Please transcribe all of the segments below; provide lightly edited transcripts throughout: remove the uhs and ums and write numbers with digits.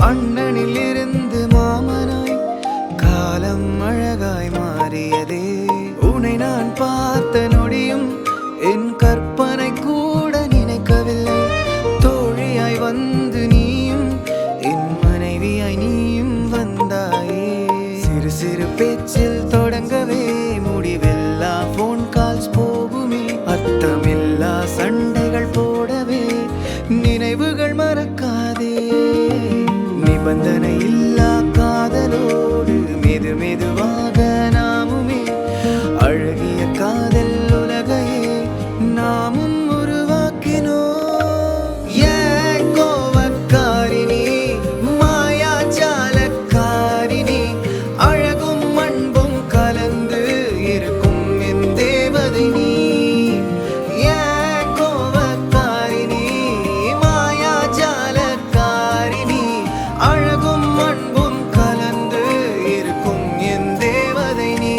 அண்ணனில் இருந்து மாமனாய் காலம் அழகாய் மாறியதே. உன்னை நான் பார்த்த நொடியும் என் கற்பனை கூட நினைக்கவில்லை. தோழியாய் வந்து நீயும் என் மனைவியாய் நீயும் வந்தாயே. சிறு சிறு பேச்சில் தொடங்கவே முடிவில்லா போன் கால்ஸ் போகுமே. அர்த்தமில்லா சண்டைகள் போடவே நினைவுகள் மறக்காதே. நிபந்தனை இல்லா காதலோடு மெது மெதுவாக நாமுமே அழகிய காதல் உலகையே நாமும் உருவாக்கினோம். ஏன் கோவக்காரினி மாயாஜாலக்காரினி அழகும் அன்பும் கலந்து இருக்கும் என் தேவதை நீ. ஏன் கோவக்காரினி மாயாஜாலக்காரினி அழகும் அன்பும் கலந்து இருக்கும் என் தேவதை நீ.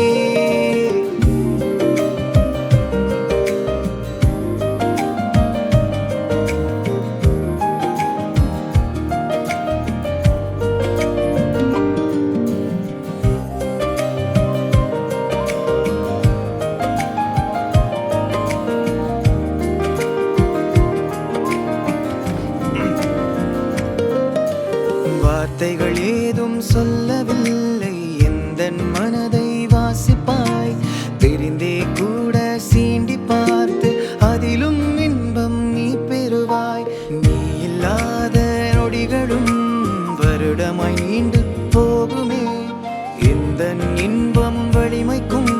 வார்த்தைகள் ஏதும் சொல்லவில்லை, எந்தன் மனதை வாசிப்பாய். தெரிந்தே கூட சீண்டி பார்த்து அதிலும் இன்பம் நீ பெறுவாய். நீ இல்லாத நொடிகளும் வருடமாய் நீண்டு போகுமே. எந்தன் இன்பம் வலிமைக்கும்